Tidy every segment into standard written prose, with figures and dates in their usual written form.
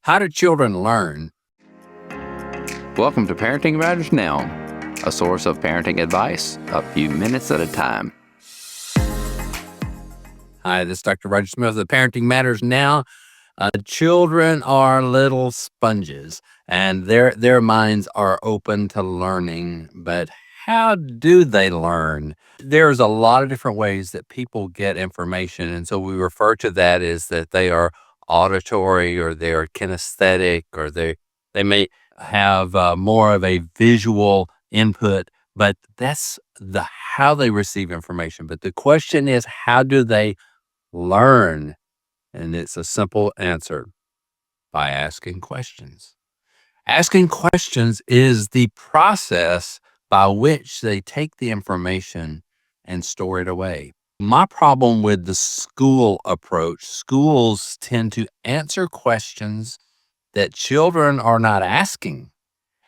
How do children learn? Welcome to Parenting Matters Now, a source of parenting advice a few minutes at a time. Hi, this is Dr. Roger Smith of Parenting Matters Now. Children are little sponges, and their minds are open to learning. But how do they learn? There's a lot of different ways that people get information, and so we refer to that as that they are auditory, or they are kinesthetic, or they may have more of a visual input. But that's how they receive information. But the question is, how do they learn? And it's a simple answer: by asking questions. Asking questions is the process by which they take the information and store it away. My problem with the school approach, schools tend to answer questions that children are not asking.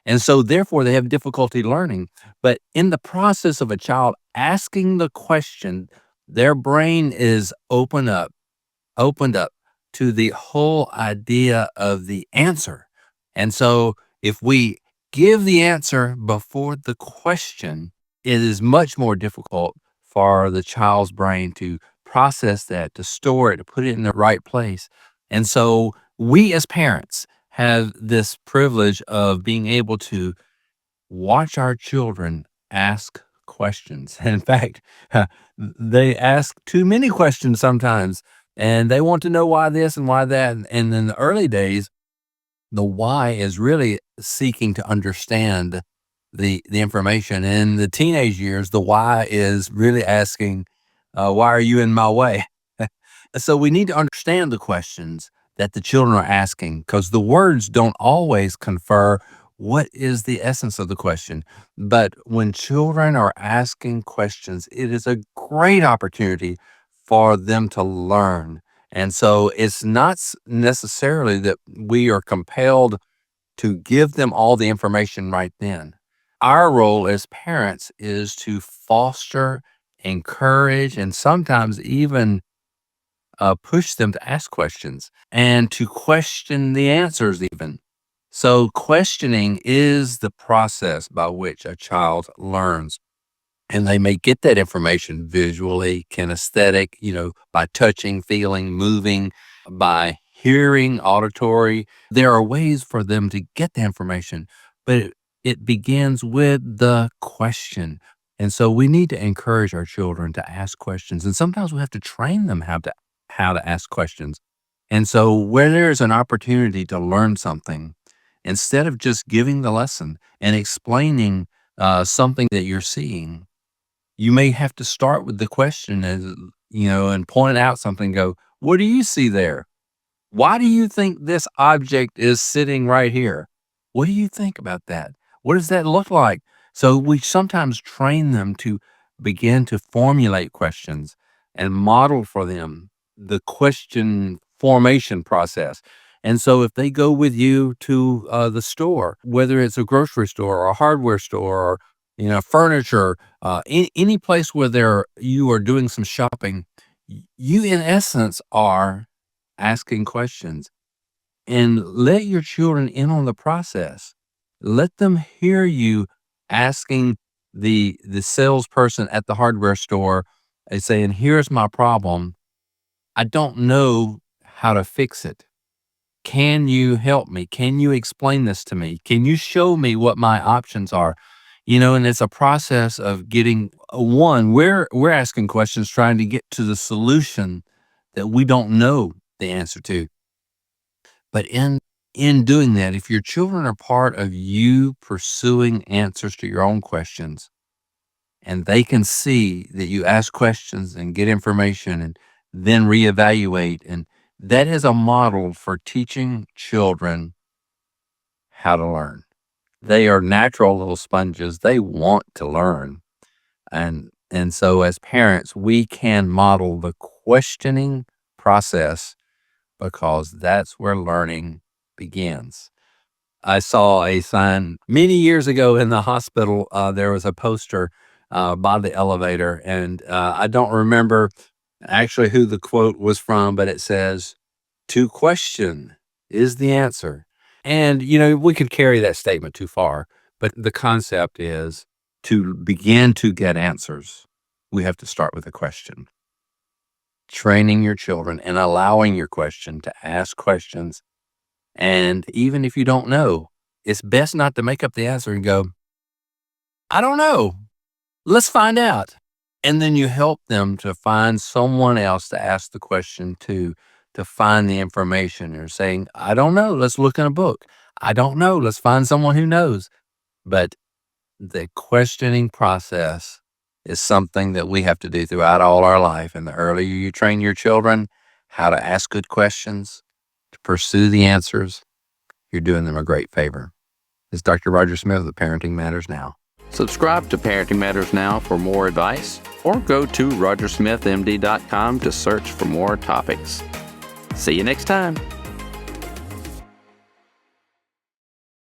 And so therefore they have difficulty learning. But in the process of a child asking the question, their brain is opened up to the whole idea of the answer. And so if we give the answer before the question, it is much more difficult for the child's brain to process that, to store it, to put it in the right place. And so we as parents have this privilege of being able to watch our children ask questions. In fact, they ask too many questions sometimes, and they want to know why this and why that. And in the early days, the why is really seeking to understand the information. In the teenage years, the why is really asking, why are you in my way? So we need to understand the questions that the children are asking, because the words don't always confer what is the essence of the question. But when children are asking questions, it is a great opportunity for them to learn. And so it's not necessarily that we are compelled to give them all the information right then. Our role as parents is to foster, encourage, and sometimes even push them to ask questions and to question the answers even. So questioning is the process by which a child learns. And they may get that information visually, kinesthetic, by touching, feeling, moving, by hearing, auditory. There are ways for them to get the information, but it begins with the question. And so we need to encourage our children to ask questions. And sometimes we have to train them how to ask questions. And so where there's an opportunity to learn something, instead of just giving the lesson and explaining something that you're seeing, you may have to start with the question, and point out something, go, what do you see there? Why do you think this object is sitting right here? What do you think about that? What does that look like? So we sometimes train them to begin to formulate questions and model for them the question formation process. And so if they go with you to the store, whether it's a grocery store or a hardware store or furniture, any place where you are doing some shopping, you in essence are asking questions, and let your children in on the process. Let them hear you asking the salesperson at the hardware store, saying, here's my problem. I don't know how to fix it. Can you help me? Can you explain this to me? Can you show me what my options are? And it's a process of getting we're asking questions, trying to get to the solution that we don't know the answer to. But in doing that, if your children are part of you pursuing answers to your own questions, and they can see that you ask questions and get information and then reevaluate, and that is a model for teaching children how to learn. They are natural little sponges. They want to learn. And so as parents, we can model the questioning process, because that's where learning begins. I saw a sign many years ago in the hospital. There was a poster by the elevator, and I don't remember actually who the quote was from, but it says, "To question is the answer. And, we could carry that statement too far, but the concept is to begin to get answers, we have to start with a question. Training your children and allowing your question to ask questions. And even if you don't know, it's best not to make up the answer and go, I don't know. Let's find out. And then you help them to find someone else to ask the question to find the information. Or saying, I don't know. Let's look in a book. I don't know. Let's find someone who knows. But the questioning process is something that we have to do throughout all our life. And the earlier you train your children how to ask good questions, to pursue the answers, you're doing them a great favor. This is Dr. Roger Smith of Parenting Matters Now. Subscribe to Parenting Matters Now for more advice, or go to rogersmithmd.com to search for more topics. See you next time.